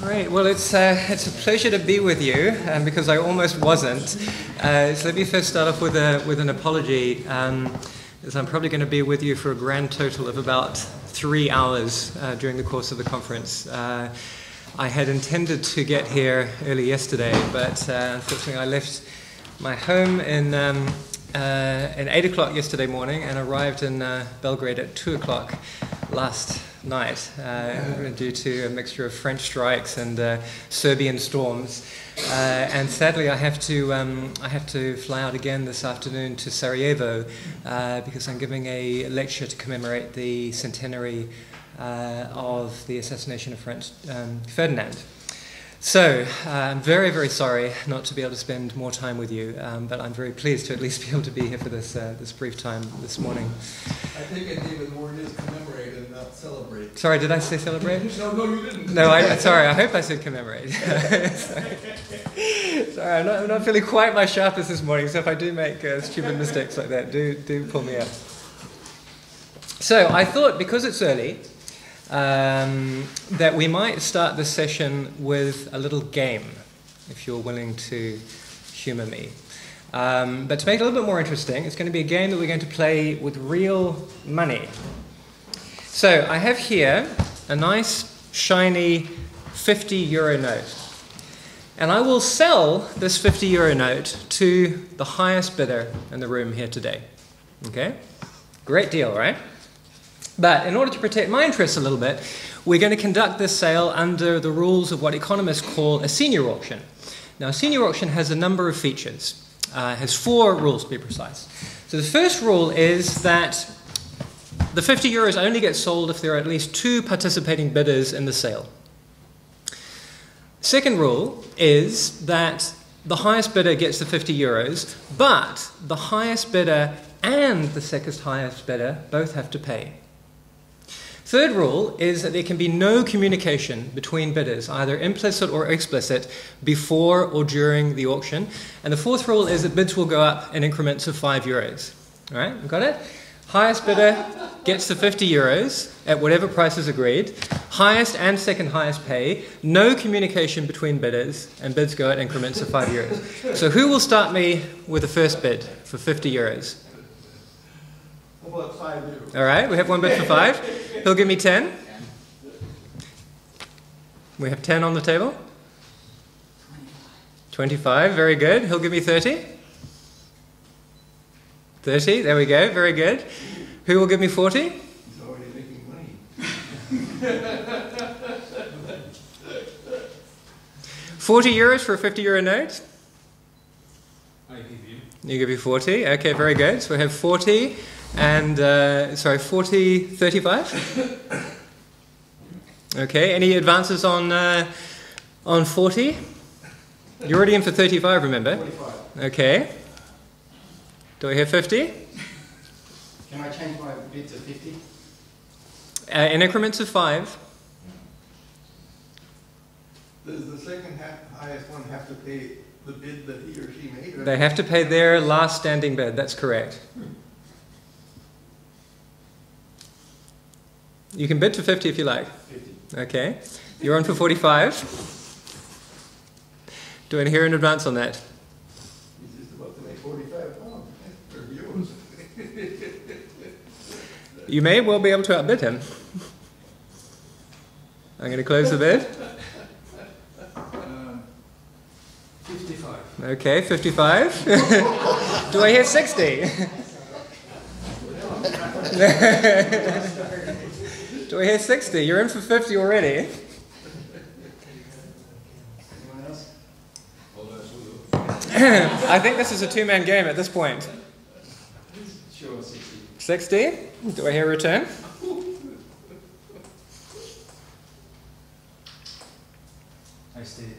Great. Well, it's a pleasure to be with you, because I almost wasn't. So let me first start off with an apology, as I'm probably going to be with you for a grand total of about 3 hours during the course of the conference. I had intended to get here early yesterday, but unfortunately I left my home in 8 o'clock yesterday morning and arrived in Belgrade at 2 o'clock last night due to a mixture of French strikes and Serbian storms. And sadly I have to fly out again this afternoon to Sarajevo because I'm giving a lecture to commemorate the centenary of the assassination of Franz Ferdinand. So, I'm very, very sorry not to be able to spend more time with you, but I'm very pleased to at least be able to be here for this brief time this morning. I think it even more is commemorate and not celebrate. Sorry, did I say celebrate? No, you didn't. No, sorry, I hope I said commemorate. Sorry, I'm not feeling quite my sharpest this morning, so if I do make stupid mistakes like that, do pull me up. So, I thought, because it's early, that we might start this session with a little game, if you're willing to humour me. But to make it a little bit more interesting, it's going to be a game that we're going to play with real money. So I have here a nice, shiny €50 note. And I will sell this €50 note to the highest bidder in the room here today. Okay? Great deal, right? But in order to protect my interests a little bit, we're going to conduct this sale under the rules of what economists call a senior auction. Now, a senior auction has a number of features. It has 4 rules, to be precise. So the first rule is that the €50 only gets sold if there are at least 2 participating bidders in the sale. Second rule is that the highest bidder gets the €50, but the highest bidder and the second highest bidder both have to pay. Third rule is that there can be no communication between bidders, either implicit or explicit, before or during the auction. And the fourth rule is that bids will go up in increments of €5. All right, got it? Highest bidder gets the €50 at whatever price is agreed. Highest and second highest pay. No communication between bidders, and bids go at increments of €5. So who will start me with the first bid for €50? How about €5? All right, we have one bid for 5. He'll give me 10. We have 10 on the table. 25, very good. He'll give me 30. 30, there we go, very good. Who will give me 40? He's already making money. €40 for a €50 note. I give you. You give me 40, okay, very good. So we have 40 and, 35? Okay, any advances on 40? You're already in for 35, remember? 45. Okay. Do I hear 50? Can I change my bid to 50? In increments of 5. Does the second highest one have to pay the bid that he or she made? They have to pay their last standing bid, that's correct. You can bid to 50 if you like. 50. Okay. You're on for 45. Do I hear an advance on that? He's just about to make 45 pounds. For yours. You may well be able to outbid him. I'm going to close the bid. 55. Okay, 55. Do I hear 60? Do I hear 60? You're in for 50 already. Anyone else? I think this is a 2-man game at this point. Sure, 60. 60? Do I hear a return? I stated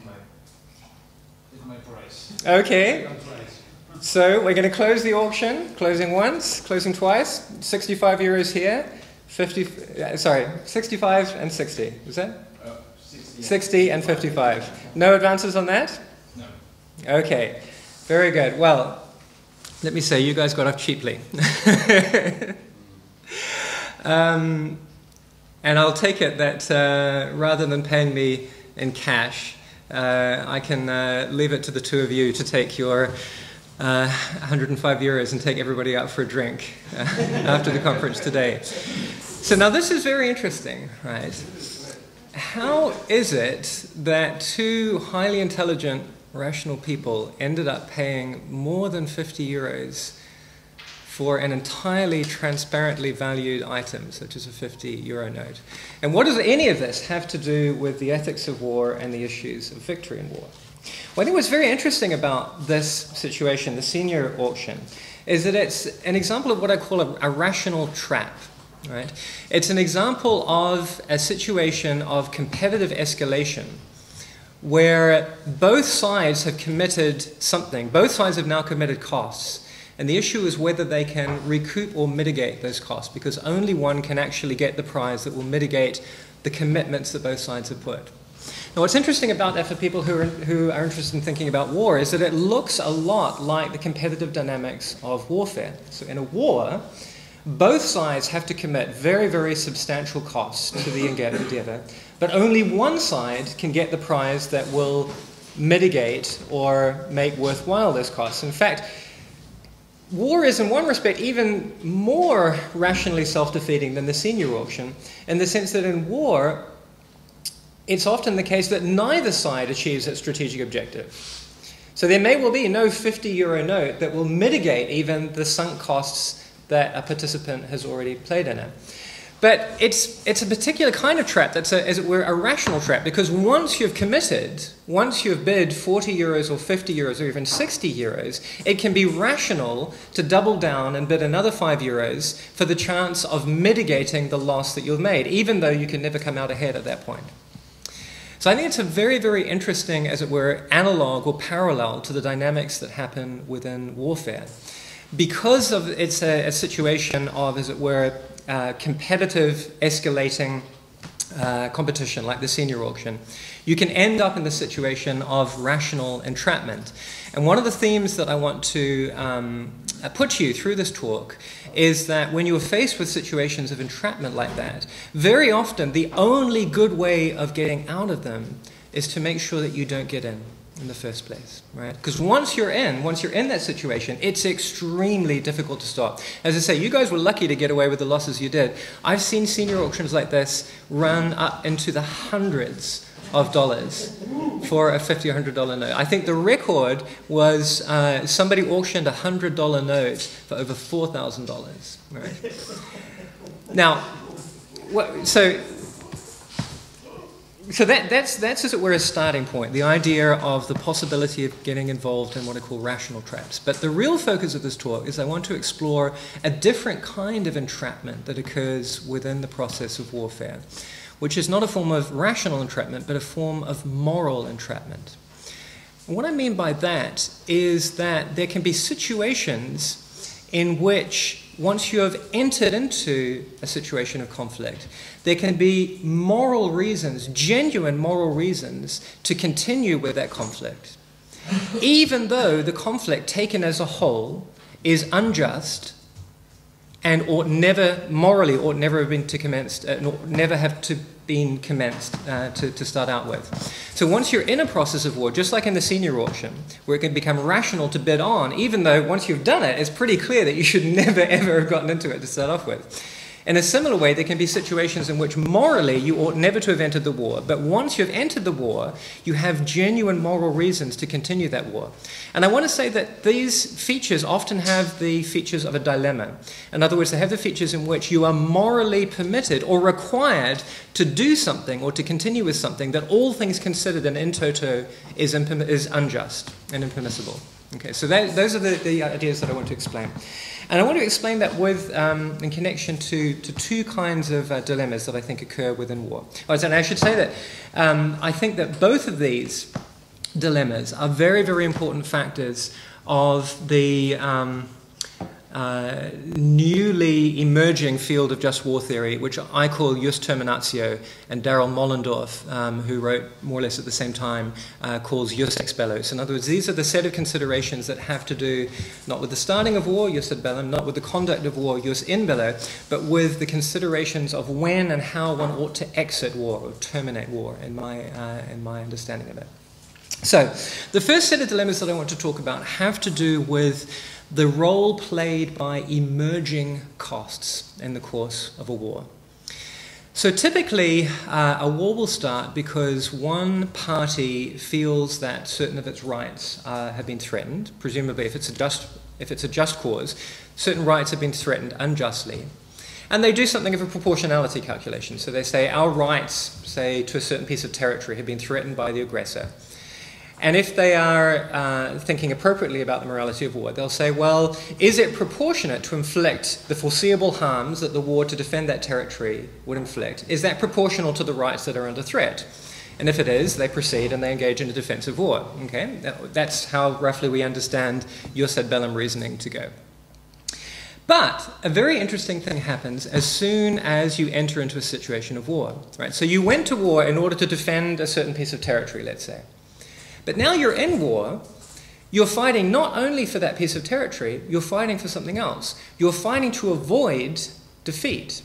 my price. Okay. Price. So we're going to close the auction. Closing once, closing twice. €65 here. 65 and 60. Is that? 60. 60 and 55. No advances on that? No. Okay. Very good. Well, let me say, you guys got off cheaply. And I'll take it that rather than paying me in cash, I can leave it to the two of you to take your 105 euros and take everybody out for a drink after the conference today. So now this is very interesting, right? How is it that two highly intelligent, rational people ended up paying more than 50 euros for an entirely transparently valued item, such as a 50 euro note? And what does any of this have to do with the ethics of war and the issues of victory in war? Well, I think what's very interesting about this situation, the senior auction, is that it's an example of what I call a rational trap. Right? It's an example of a situation of competitive escalation where both sides have committed something. Both sides have now committed costs. And the issue is whether they can recoup or mitigate those costs, because only one can actually get the prize that will mitigate the commitments that both sides have put. Now, what's interesting about that for people who are interested in thinking about war is that it looks a lot like the competitive dynamics of warfare. So in a war, both sides have to commit very, very substantial costs to the endeavor, but only one side can get the prize that will mitigate or make worthwhile those costs. In fact, war is in one respect even more rationally self-defeating than the senior auction, in the sense that in war, it's often the case that neither side achieves its strategic objective. So there may well be no 50 euro note that will mitigate even the sunk costs that a participant has already played in it. But it's a particular kind of trap that's, as it were, a rational trap, because once you've committed, once you've bid 40 euros or 50 euros or even 60 euros, it can be rational to double down and bid another 5 euros for the chance of mitigating the loss that you've made, even though you can never come out ahead at that point. So I think it's a very, very interesting, as it were, analog or parallel to the dynamics that happen within warfare. Because of it's a situation of, as it were, competitive, escalating competition, like the senior auction, you can end up in the situation of rational entrapment. And one of the themes that I want to put to you through this talk is that when you're faced with situations of entrapment like that, very often the only good way of getting out of them is to make sure that you don't get in the first place, right? Because once you're in that situation, it's extremely difficult to stop. As I say, you guys were lucky to get away with the losses you did. I've seen senior auctions like this run up into the hundreds of dollars for a $50 or $100 note. I think the record was somebody auctioned a $100 note for over $4,000, right? Now, So that's as it were a starting point, the idea of the possibility of getting involved in what I call rational traps. But the real focus of this talk is I want to explore a different kind of entrapment that occurs within the process of warfare, which is not a form of rational entrapment, but a form of moral entrapment. And what I mean by that is that there can be situations in which, once you have entered into a situation of conflict, there can be moral reasons, genuine moral reasons, to continue with that conflict, even though the conflict taken as a whole is unjust and ought never have been commenced to start out with. So once you're in a process of war, just like in the senior auction, where it can become rational to bid on, even though once you've done it, it's pretty clear that you should never ever have gotten into it to start off with. In a similar way, there can be situations in which morally you ought never to have entered the war, but once you've entered the war, you have genuine moral reasons to continue that war. And I want to say that these features often have the features of a dilemma. In other words, they have the features in which you are morally permitted or required to do something or to continue with something that, all things considered and in toto, is unjust and impermissible. Okay, so those are the ideas that I want to explain. And I want to explain that with, in connection to two kinds of dilemmas that I think occur within war. And I should say that I think that both of these dilemmas are very, very important factors of the newly emerging field of just war theory, which I call jus terminatio, and Darrell Mollendorf, who wrote more or less at the same time, calls jus ex bello. So in other words, these are the set of considerations that have to do not with the starting of war, jus ad bellum, not with the conduct of war, jus in bello, but with the considerations of when and how one ought to exit war or terminate war, in my understanding of it. So the first set of dilemmas that I want to talk about have to do with the role played by emerging costs in the course of a war. So typically, a war will start because one party feels that certain of its rights have been threatened. Presumably, if it's a just cause, certain rights have been threatened unjustly. And they do something of a proportionality calculation. So they say, our rights, say, to a certain piece of territory have been threatened by the aggressor. And if they are thinking appropriately about the morality of war, they'll say, well, is it proportionate to inflict the foreseeable harms that the war to defend that territory would inflict? Is that proportional to the rights that are under threat? And if it is, they proceed and they engage in a defensive war. Okay? That's how roughly we understand jus ad bellum reasoning to go. But a very interesting thing happens as soon as you enter into a situation of war. Right? So you went to war in order to defend a certain piece of territory, let's say. But now you're in war, you're fighting not only for that piece of territory, you're fighting for something else. You're fighting to avoid defeat.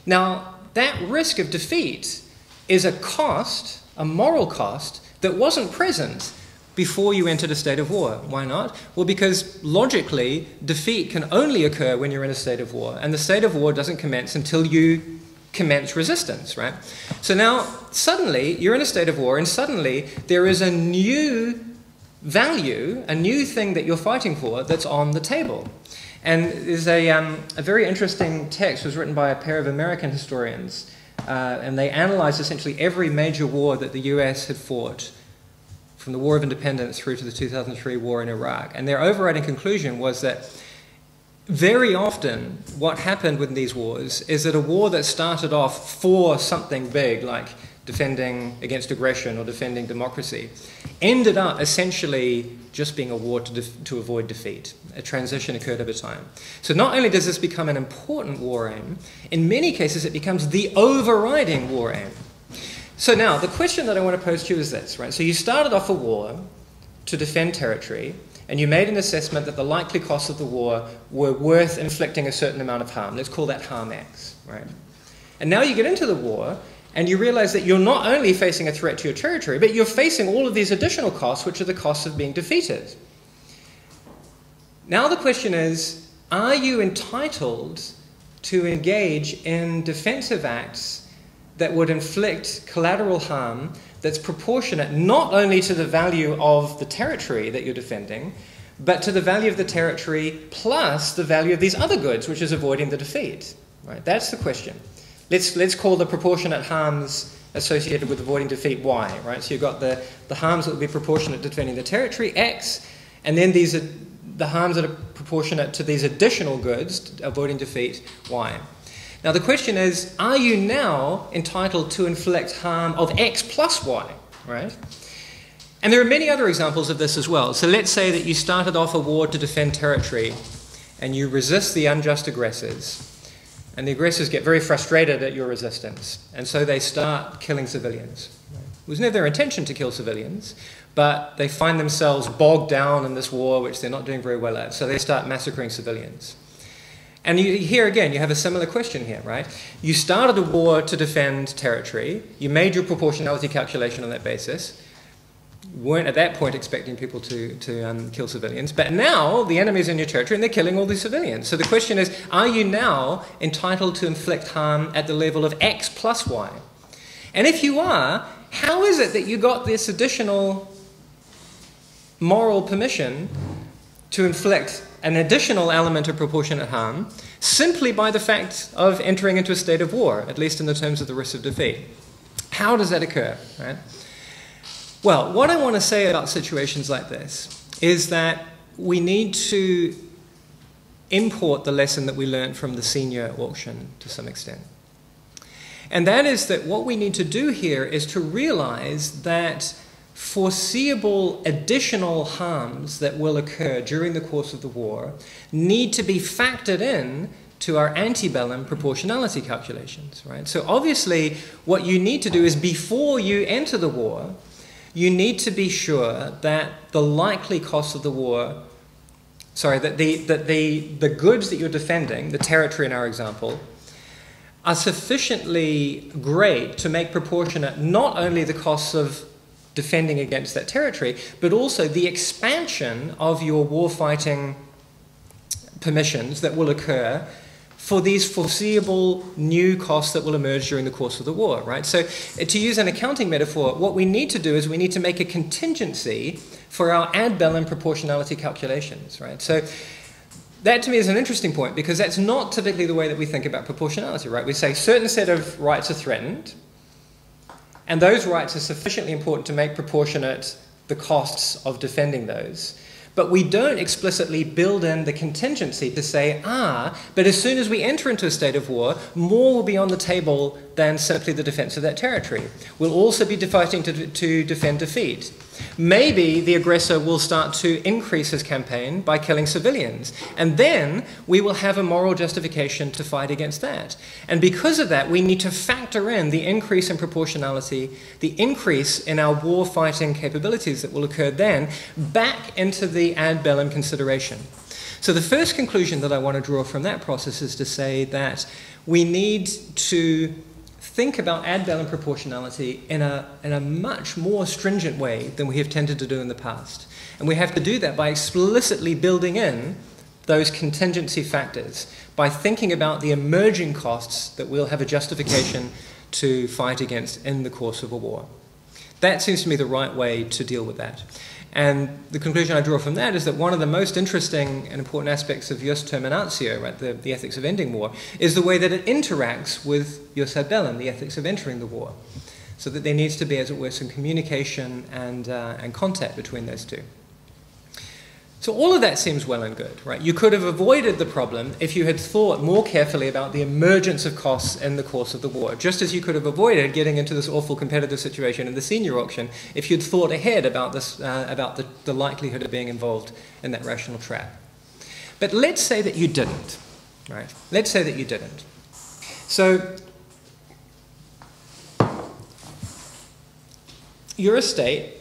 Now, that risk of defeat is a cost, a moral cost, that wasn't present before you entered a state of war. Why not? Well, because logically, defeat can only occur when you're in a state of war, and the state of war doesn't commence until you commence resistance, right? So now, suddenly, you're in a state of war, and suddenly there is a new value, a new thing that you're fighting for that's on the table. And there's a very interesting text was written by a pair of American historians, and they analyzed essentially every major war that the US had fought, from the War of Independence through to the 2003 war in Iraq. And their overriding conclusion was that very often, what happened with these wars is that a war that started off for something big, like defending against aggression or defending democracy, ended up essentially just being a war to avoid defeat. A transition occurred over time. So not only does this become an important war aim, in many cases it becomes the overriding war aim. So now, the question that I want to pose to you is this, right? So you started off a war to defend territory, and you made an assessment that the likely costs of the war were worth inflicting a certain amount of harm. Let's call that harm X, right? And now you get into the war, and you realize that you're not only facing a threat to your territory, but you're facing all of these additional costs, which are the costs of being defeated. Now the question is, are you entitled to engage in defensive acts that would inflict collateral harm that's proportionate not only to the value of the territory that you're defending, but to the value of the territory plus the value of these other goods, which is avoiding the defeat? Right? That's the question. Let's call the proportionate harms associated with avoiding defeat Y. Right? So you've got the harms that would be proportionate to defending the territory, X, and then these are the harms that are proportionate to these additional goods, avoiding defeat, Y. Now the question is, are you now entitled to inflict harm of X plus Y, right? And there are many other examples of this as well. So let's say that you started off a war to defend territory and you resist the unjust aggressors, and the aggressors get very frustrated at your resistance, and so they start killing civilians. It was never their intention to kill civilians, but they find themselves bogged down in this war, which they're not doing very well at, so they start massacring civilians. And here again, you have a similar question here, right? You started a war to defend territory. You made your proportionality calculation on that basis. You weren't at that point expecting people to kill civilians. But now the enemy's in your territory and they're killing all these civilians. So the question is, are you now entitled to inflict harm at the level of X plus Y? And if you are, how is it that you got this additional moral permission to inflict an additional element of proportionate harm simply by the fact of entering into a state of war, at least in the terms of the risk of defeat? How does that occur? Right? Well, what I want to say about situations like this is that we need to import the lesson that we learned from the senior auction to some extent. And that is that what we need to do here is to realize that foreseeable additional harms that will occur during the course of the war need to be factored in to our antebellum proportionality calculations, right? So obviously what you need to do is before you enter the war, you need to be sure that the likely cost of the war, that the goods that you're defending, the territory in our example, are sufficiently great to make proportionate not only the costs of defending against that territory, but also the expansion of your warfighting permissions that will occur for these foreseeable new costs that will emerge during the course of the war, right? So to use an accounting metaphor, what we need to do is we need to make a contingency for our ad bellum proportionality calculations, right? So that to me is an interesting point because that's not typically the way that we think about proportionality, right? We say a certain set of rights are threatened, and those rights are sufficiently important to make proportionate the costs of defending those. But we don't explicitly build in the contingency to say, but as soon as we enter into a state of war, more will be on the table than simply the defense of that territory. We'll also be fighting to defend defeat. Maybe the aggressor will start to increase his campaign by killing civilians, and then we will have a moral justification to fight against that. And because of that, we need to factor in the increase in proportionality, the increase in our war fighting capabilities that will occur then, back into the ad bellum consideration. So the first conclusion that I want to draw from that process is to say that we need to think about ad bellum proportionality in a much more stringent way than we have tended to do in the past. And we have to do that by explicitly building in those contingency factors, by thinking about the emerging costs that we'll have a justification to fight against in the course of a war. That seems to me the right way to deal with that. And the conclusion I draw from that is that one of the most interesting and important aspects of jus terminatio, right, the ethics of ending war, is the way that it interacts with jus ad bellum, the ethics of entering the war. So that there needs to be, as it were, some communication and contact between those two. So all of that seems well and good, right? You could have avoided the problem if you had thought more carefully about the emergence of costs in the course of the war, just as you could have avoided getting into this awful competitive situation in the senior auction if you'd thought ahead about this, about the likelihood of being involved in that rational trap. But let's say that you didn't, right? Let's say that you didn't. So you're a state,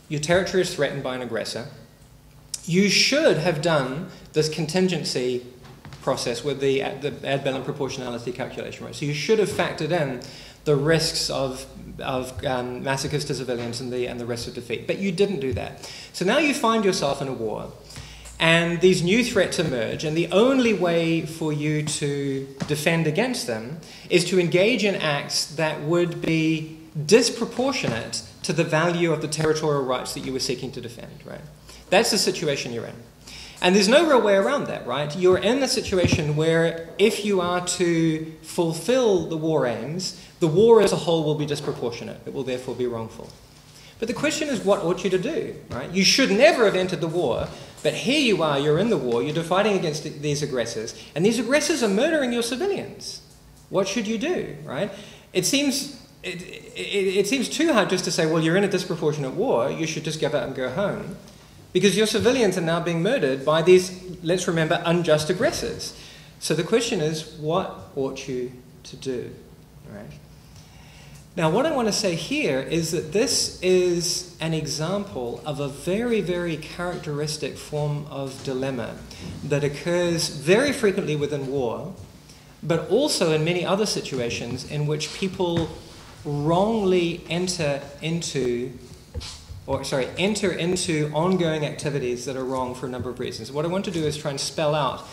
your territory is threatened by an aggressor. You should have done this contingency process with the ad bellum proportionality calculation, right? So you should have factored in the risks of massacres to civilians and the risk of defeat. But you didn't do that. So now you find yourself in a war, and these new threats emerge, and the only way for you to defend against them is to engage in acts that would be disproportionate to the value of the territorial rights that you were seeking to defend, right? That's the situation you're in. And there's no real way around that, right? You're in a situation where if you are to fulfill the war aims, the war as a whole will be disproportionate. It will therefore be wrongful. But the question is, what ought you to do, right? You should never have entered the war, but here you are, you're in the war, you're fighting against these aggressors, and these aggressors are murdering your civilians. What should you do, right? It seems too hard just to say, well, you're in a disproportionate war, you should just give up and go home. Because your civilians are now being murdered by these, let's remember, unjust aggressors. So the question is, what ought you to do, right? Now, what I want to say here is that this is an example of a very, very characteristic form of dilemma that occurs very frequently within war, but also in many other situations in which people wrongly enter into ongoing activities that are wrong for a number of reasons. What I want to do is try and spell out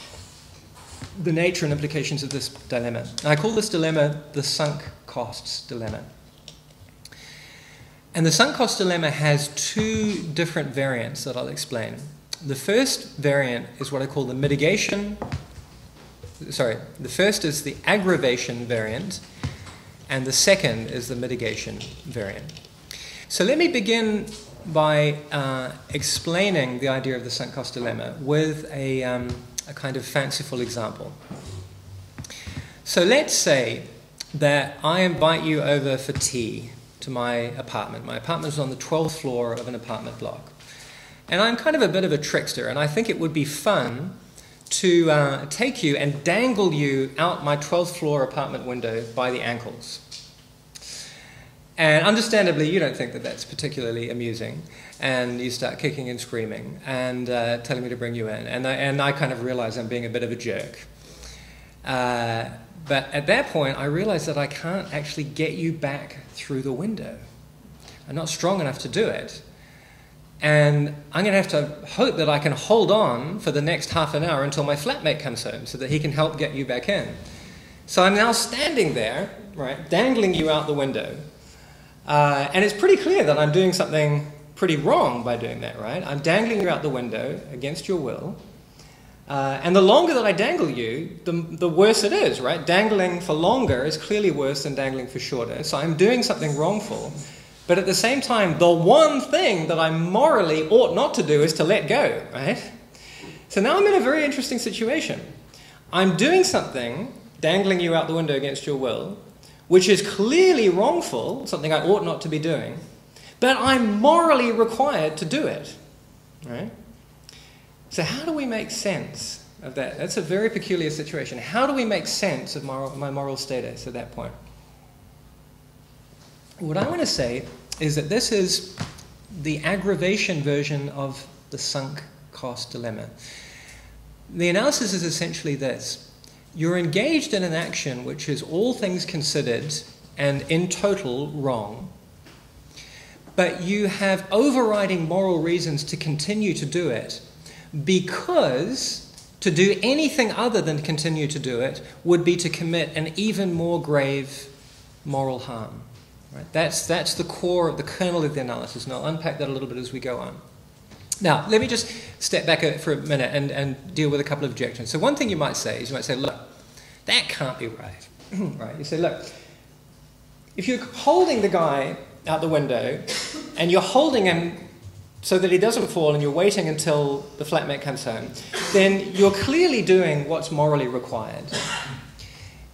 the nature and implications of this dilemma. And I call this dilemma the sunk costs dilemma. And the sunk cost dilemma has two different variants that I'll explain. The first variant is what I call the first is the aggravation variant, and the second is the mitigation variant. So let me begin by explaining the idea of the sunk cost dilemma with a kind of fanciful example. So let's say that I invite you over for tea to my apartment. My apartment is on the 12th floor of an apartment block. And I'm kind of a bit of a trickster, and I think it would be fun to take you and dangle you out my 12th floor apartment window by the ankles. And understandably, you don't think that that's particularly amusing, and you start kicking and screaming and telling me to bring you in. And I kind of realize I'm being a bit of a jerk. But at that point, I realize that I can't actually get you back through the window. I'm not strong enough to do it. And I'm going to have to hope that I can hold on for the next half an hour until my flatmate comes home so that he can help get you back in. So I'm now standing there, right, dangling you out the window. And it's pretty clear that I'm doing something pretty wrong by doing that, right? I'm dangling you out the window against your will. And the longer that I dangle you, the worse it is, right? Dangling for longer is clearly worse than dangling for shorter. So I'm doing something wrongful. But at the same time, the one thing that I morally ought not to do is to let go, right? So now I'm in a very interesting situation. I'm doing something, dangling you out the window against your will, which is clearly wrongful, something I ought not to be doing, but I'm morally required to do it, right? So how do we make sense of that? That's a very peculiar situation. How do we make sense of my moral status at that point? What I want to say is that this is the aggravation version of the sunk cost dilemma. The analysis is essentially this. You're engaged in an action which is all things considered and in total wrong, but you have overriding moral reasons to continue to do it because to do anything other than continue to do it would be to commit an even more grave moral harm. Right? That's the core, the kernel of the analysis, and I'll unpack that a little bit as we go on. Now, let me just step back for a minute and deal with a couple of objections. So one thing you might say is, look, that can't be right. Right? You say, look, if you're holding the guy out the window and you're holding him so that he doesn't fall and you're waiting until the flatmate comes home, then you're clearly doing what's morally required.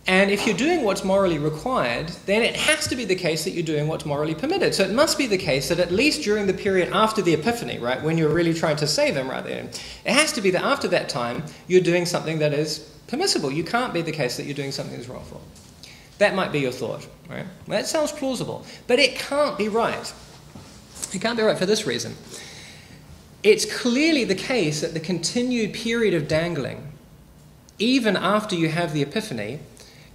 And if you're doing what's morally required, then it has to be the case that you're doing what's morally permitted. So it must be the case that at least during the period after the epiphany, right, when you're really trying to save him right there, it has to be that after that time you're doing something that is permissible. You can't be the case that you're doing something that's wrongful. That might be your thought, right? Well, that sounds plausible, but it can't be right. It can't be right for this reason. It's clearly the case that the continued period of dangling, even after you have the epiphany,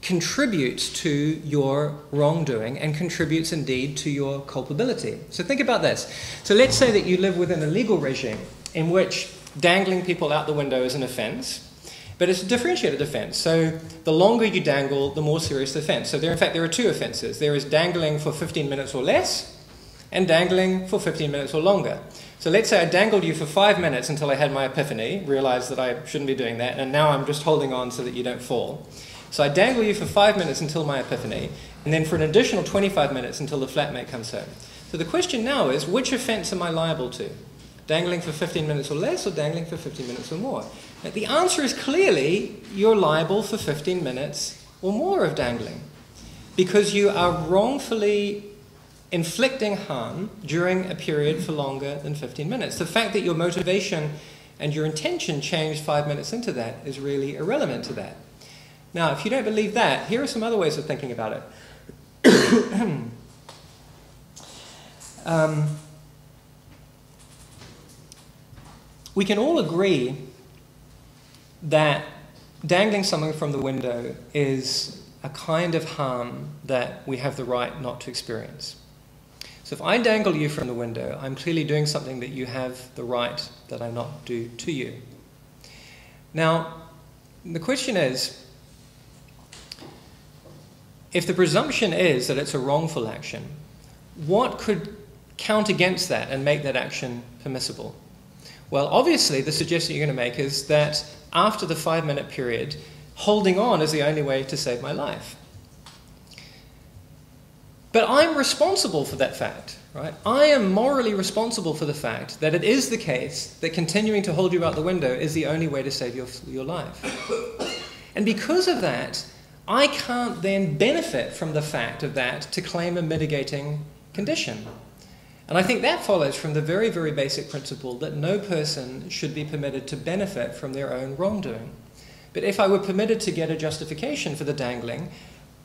contributes to your wrongdoing and contributes indeed to your culpability. So think about this. So let's say that you live within a legal regime in which dangling people out the window is an offence, but it's a differentiated offence. So the longer you dangle, the more serious the offence. So in fact, there are two offences. There is dangling for 15 minutes or less and dangling for 15 minutes or longer. So let's say I dangled you for 5 minutes until I had my epiphany, realised that I shouldn't be doing that, and now I'm just holding on so that you don't fall. So I dangle you for 5 minutes until my epiphany, and then for an additional 25 minutes until the flatmate comes home. So the question now is, which offence am I liable to? Dangling for 15 minutes or less, or dangling for 15 minutes or more? Now, the answer is clearly you're liable for 15 minutes or more of dangling, because you are wrongfully inflicting harm during a period for longer than 15 minutes. The fact that your motivation and your intention changed 5 minutes into that is really irrelevant to that. Now, if you don't believe that, here are some other ways of thinking about it. We can all agree that dangling someone from the window is a kind of harm that we have the right not to experience. So if I dangle you from the window, I'm clearly doing something that you have the right that I not do to you. Now, the question is, if the presumption is that it's a wrongful action, what could count against that and make that action permissible? Well, obviously, the suggestion you're going to make is that after the 5-minute period, holding on is the only way to save my life. But I'm responsible for that fact, right? I am morally responsible for the fact that it is the case that continuing to hold you out the window is the only way to save your life. And because of that, I can't then benefit from the fact of that to claim a mitigating condition. And I think that follows from the very, very basic principle that no person should be permitted to benefit from their own wrongdoing. But if I were permitted to get a justification for the dangling,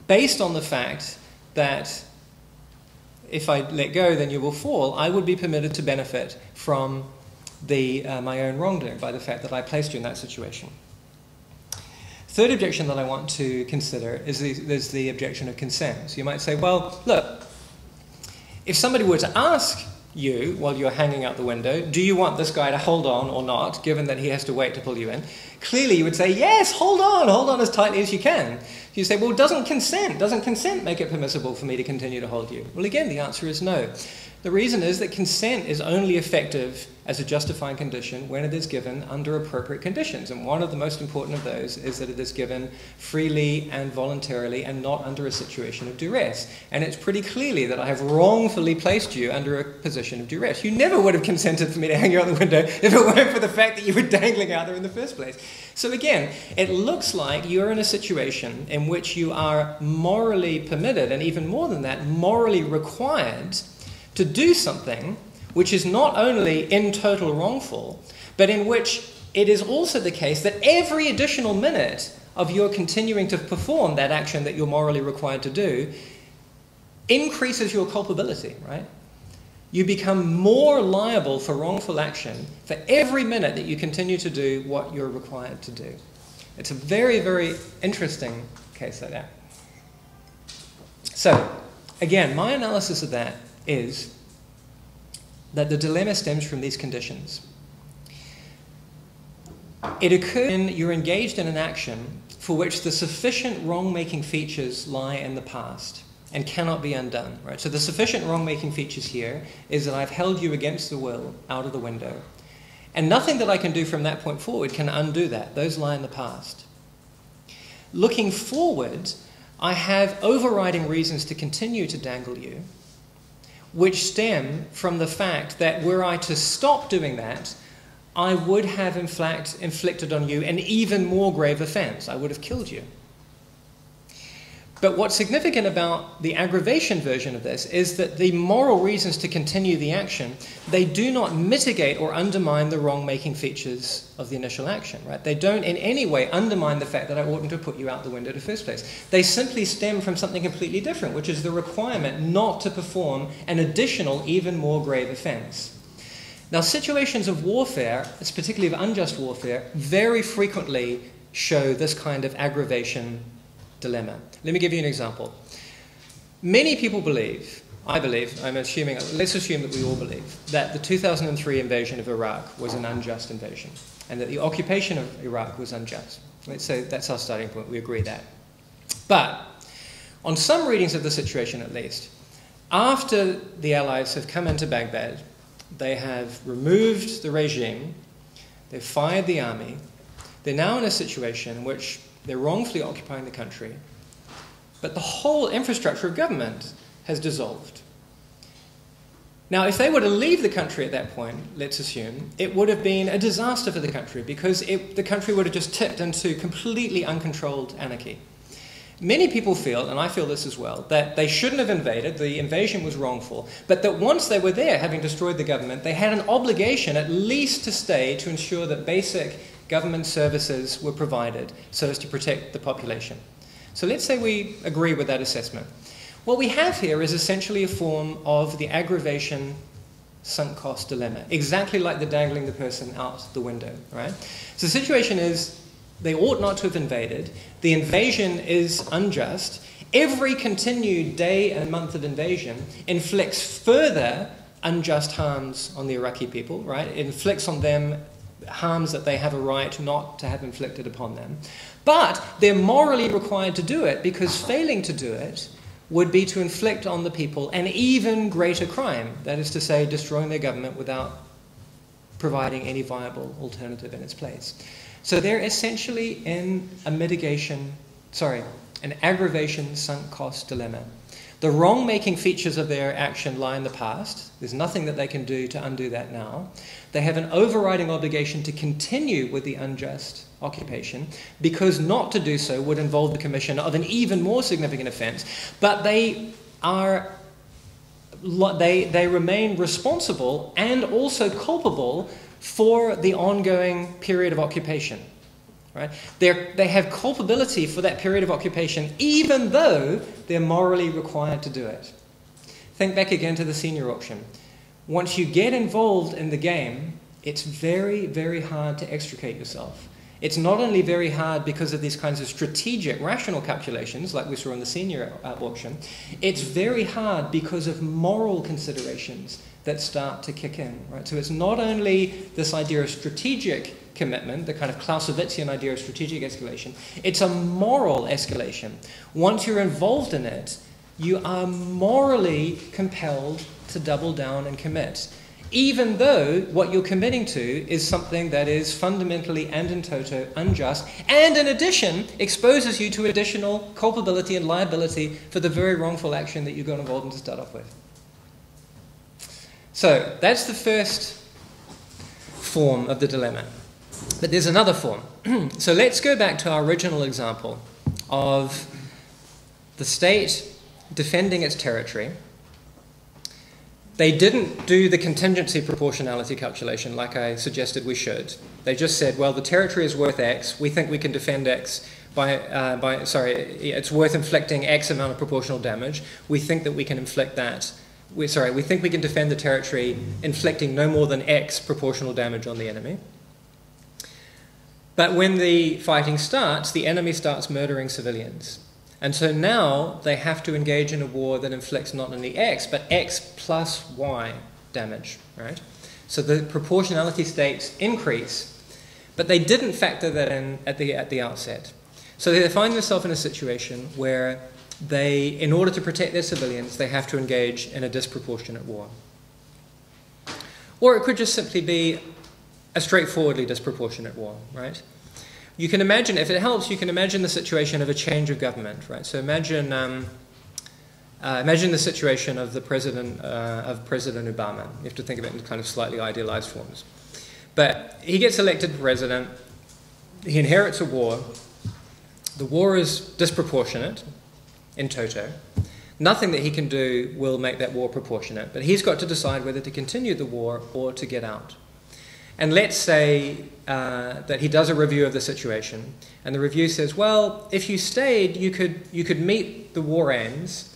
based on the fact that if I let go, then you will fall, I would be permitted to benefit from my own wrongdoing by the fact that I placed you in that situation. Third objection that I want to consider is the objection of consent. So you might say, well, look, if somebody were to ask you while you're hanging out the window, do you want this guy to hold on or not, given that he has to wait to pull you in? Clearly you would say, yes, hold on as tightly as you can. You say, well, doesn't consent make it permissible for me to continue to hold you? Well, again, the answer is no. The reason is that consent is only effective as a justifying condition when it is given under appropriate conditions. And one of the most important of those is that it is given freely and voluntarily and not under a situation of duress. And it's pretty clearly that I have wrongfully placed you under a position of duress. You never would have consented for me to hang you out the window if it weren't for the fact that you were dangling out there in the first place. So again, it looks like you're in a situation in which you are morally permitted, and even more than that, morally required to do something which is not only in total wrongful, but in which it is also the case that every additional minute of your continuing to perform that action that you're morally required to do increases your culpability, right? You become more liable for wrongful action for every minute that you continue to do what you're required to do. It's a very, very interesting case like that. So, again, my analysis of that is that the dilemma stems from these conditions. It occurs when you're engaged in an action for which the sufficient wrong-making features lie in the past and cannot be undone. Right? So the sufficient wrong-making features here is that I've held you against the will out of the window. And nothing that I can do from that point forward can undo that. Those lie in the past. Looking forward, I have overriding reasons to continue to dangle you, which stem from the fact that were I to stop doing that, I would have inflicted on you an even more grave offense. I would have killed you. But what's significant about the aggravation version of this is that the moral reasons to continue the action, they do not mitigate or undermine the wrong-making features of the initial action, right? They don't in any way undermine the fact that I oughtn't to have put you out the window in the first place. They simply stem from something completely different, which is the requirement not to perform an additional, even more grave offense. Now, situations of warfare, particularly of unjust warfare, very frequently show this kind of aggravation dilemma. Let me give you an example. Many people believe, let's assume that we all believe, that the 2003 invasion of Iraq was an unjust invasion, and that the occupation of Iraq was unjust. Let's say that's our starting point, we agree that. But, on some readings of the situation at least, after the Allies have come into Baghdad, they have removed the regime, they've fired the army, they're now in a situation in which they're wrongfully occupying the country, but the whole infrastructure of government has dissolved. Now, if they were to leave the country at that point, let's assume, it would have been a disaster for the country because the country would have just tipped into completely uncontrolled anarchy. Many people feel, and I feel this as well, that they shouldn't have invaded, the invasion was wrongful, but that once they were there, having destroyed the government, they had an obligation at least to stay to ensure that basic government services were provided so as to protect the population. So let's say we agree with that assessment. What we have here is essentially a form of the aggravation sunk cost dilemma, exactly like the dangling the person out the window, right? So the situation is they ought not to have invaded. The invasion is unjust. Every continued day and month of invasion inflicts further unjust harms on the Iraqi people, right? It inflicts on them harms that they have a right not to have inflicted upon them. But they're morally required to do it because failing to do it would be to inflict on the people an even greater crime, that is to say, destroying their government without providing any viable alternative in its place. So they're essentially in an aggravation sunk cost dilemma. The wrong-making features of their action lie in the past. There's nothing that they can do to undo that now. They have an overriding obligation to continue with the unjust occupation because not to do so would involve the commission of an even more significant offence. But they are they remain responsible and also culpable for the ongoing period of occupation. Right? They have culpability for that period of occupation, even though they're morally required to do it. Think back again to the senior auction. Once you get involved in the game, it's very, very hard to extricate yourself. It's not only very hard because of these kinds of strategic, rational calculations, like we saw in the senior auction, it's very hard because of moral considerations that start to kick in. Right? So it's not only this idea of strategic commitment, the kind of Clausewitzian idea of strategic escalation, it's a moral escalation. Once you're involved in it, you are morally compelled to double down and commit, even though what you're committing to is something that is fundamentally and in toto unjust, and in addition exposes you to additional culpability and liability for the very wrongful action that you got involved in to start off with. So that's the first form of the dilemma. But there's another form. So let's go back to our original example of the state defending its territory. They didn't do the contingency proportionality calculation like I suggested we should. They just said, well, the territory is worth X. We think we can defend X it's worth inflicting X amount of proportional damage. We think that we can inflict that. We think we can defend the territory inflicting no more than X proportional damage on the enemy. But when the fighting starts, the enemy starts murdering civilians. And so now they have to engage in a war that inflicts not only X, but X plus Y damage, right? So the proportionality stakes increase, but they didn't factor that in at the outset. So they find themselves in a situation where they, in order to protect their civilians, they have to engage in a disproportionate war. Or it could just simply be a straightforwardly disproportionate war, right? You can imagine, if it helps, you can imagine the situation of a change of government, right? So imagine the situation of President Obama. You have to think of it in kind of slightly idealized forms. But he gets elected president. He inherits a war. The war is disproportionate in toto. Nothing that he can do will make that war proportionate, but he's got to decide whether to continue the war or to get out. And let's say that he does a review of the situation, and the review says, well, if you stayed, you could meet the war aims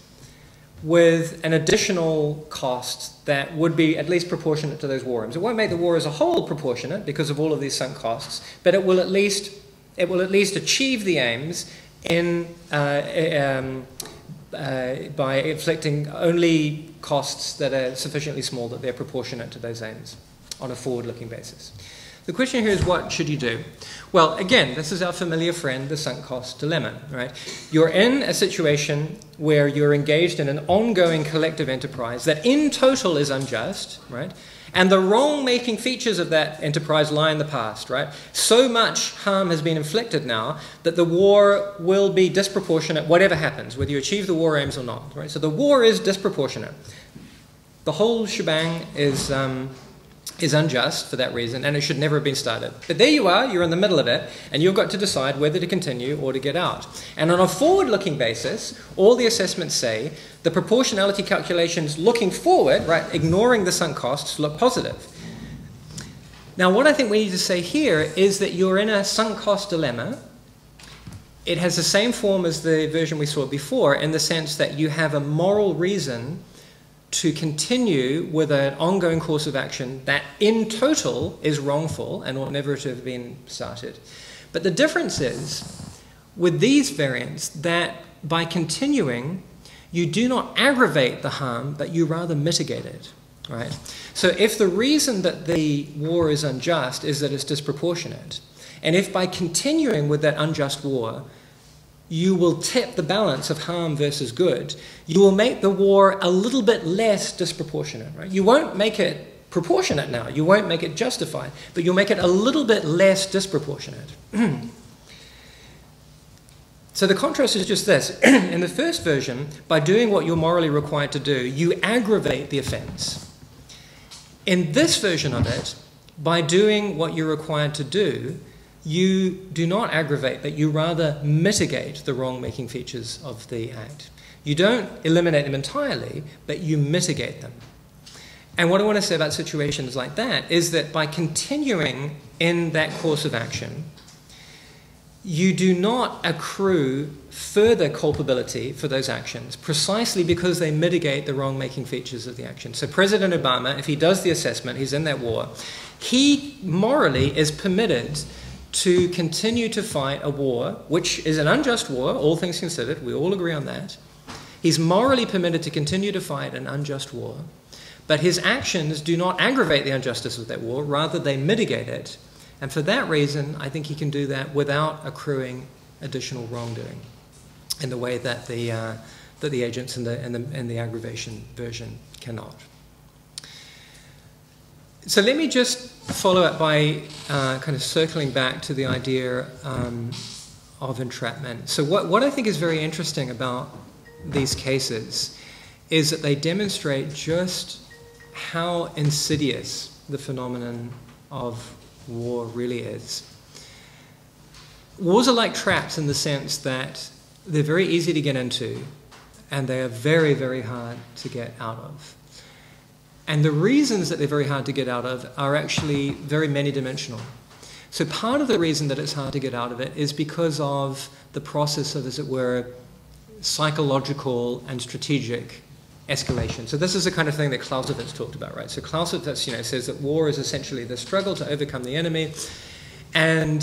with an additional cost that would be at least proportionate to those war aims. It won't make the war as a whole proportionate because of all of these sunk costs, but it will at least achieve the aims in by inflicting only costs that are sufficiently small that they're proportionate to those aims on a forward-looking basis. The question here is, what should you do? Well, again, this is our familiar friend, the sunk cost dilemma, right? You're in a situation where you're engaged in an ongoing collective enterprise that in total is unjust, right? And the wrong-making features of that enterprise lie in the past, right? So much harm has been inflicted now that the war will be disproportionate whatever happens, whether you achieve the war aims or not, right? So the war is disproportionate. The whole shebang is unjust for that reason, and it should never have been started. But there you are, you're in the middle of it, and you've got to decide whether to continue or to get out. And on a forward-looking basis, all the assessments say the proportionality calculations looking forward, right, ignoring the sunk costs, look positive. Now, what I think we need to say here is that you're in a sunk cost dilemma. It has the same form as the version we saw before, in the sense that you have a moral reason to continue with an ongoing course of action that in total is wrongful and ought never to have been started. But the difference is, with these variants, that by continuing, you do not aggravate the harm, but you rather mitigate it, right? So if the reason that the war is unjust is that it's disproportionate, and if by continuing with that unjust war, you will tip the balance of harm versus good, you will make the war a little bit less disproportionate, right? You won't make it proportionate now, you won't make it justified, but you'll make it a little bit less disproportionate. So the contrast is just this. In the first version, by doing what you're morally required to do, you aggravate the offense. In this version of it, by doing what you're required to do, you do not aggravate, but you rather mitigate the wrong-making features of the act. You don't eliminate them entirely, but you mitigate them. And what I want to say about situations like that is that by continuing in that course of action, you do not accrue further culpability for those actions, precisely because they mitigate the wrong-making features of the action. So President Obama, if he does the assessment, he's in that war, he morally is permitted to continue to fight a war, which is an unjust war, all things considered, we all agree on that. He's morally permitted to continue to fight an unjust war, but his actions do not aggravate the injustice of that war, rather they mitigate it. And for that reason, I think he can do that without accruing additional wrongdoing in the way that the agents in the aggravation version cannot. So let me just follow up by kind of circling back to the idea of entrapment. So what I think is very interesting about these cases is that they demonstrate just how insidious the phenomenon of war really is. Wars are like traps in the sense that they're very easy to get into and they are very, very hard to get out of. And the reasons that they're very hard to get out of are actually very many-dimensional. So part of the reason that it's hard to get out of it is because of the process of, as it were, psychological and strategic escalation. So this is the kind of thing that Clausewitz talked about, right? So Clausewitz, says that war is essentially the struggle to overcome the enemy, and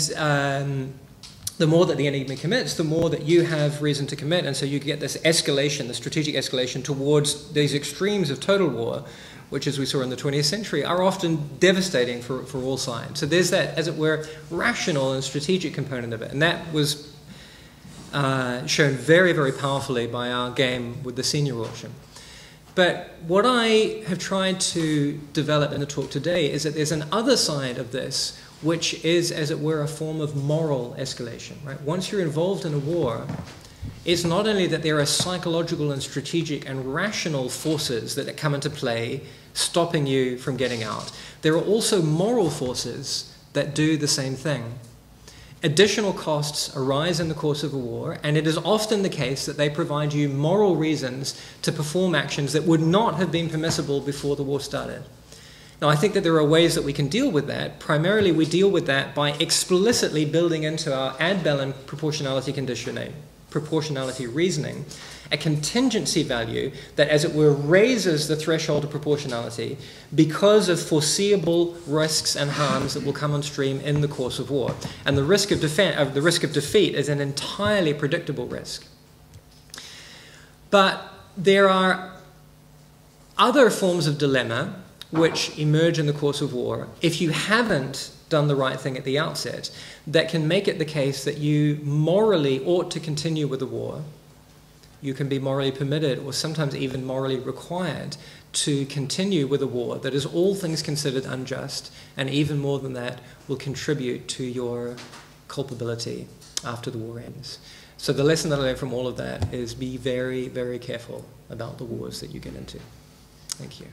the more that the enemy commits, the more that you have reason to commit, and so you get this escalation, the strategic escalation towards these extremes of total war, which, as we saw in the 20th century, are often devastating for all sides. So there's that, as it were, rational and strategic component of it, and that was shown very, very powerfully by our game with the senior auction. But what I have tried to develop in the talk today is that there's an other side of this, which is, as it were, a form of moral escalation. Right? Once you're involved in a war, it's not only that there are psychological and strategic and rational forces that come into play, stopping you from getting out. There are also moral forces that do the same thing. Additional costs arise in the course of a war, and it is often the case that they provide you moral reasons to perform actions that would not have been permissible before the war started. Now, I think that there are ways that we can deal with that. Primarily, we deal with that by explicitly building into our ad bellum proportionality conditioning, proportionality reasoning, a contingency value that, as it were, raises the threshold of proportionality because of foreseeable risks and harms that will come on stream in the course of war. And the risk of defeat is an entirely predictable risk. But there are other forms of dilemma which emerge in the course of war if you haven't done the right thing at the outset, that can make it the case that you morally ought to continue with the war. You can be morally permitted, or sometimes even morally required, to continue with a war that is, all things considered, unjust, and even more than that, will contribute to your culpability after the war ends. So the lesson that I learned from all of that is be very, very careful about the wars that you get into. Thank you.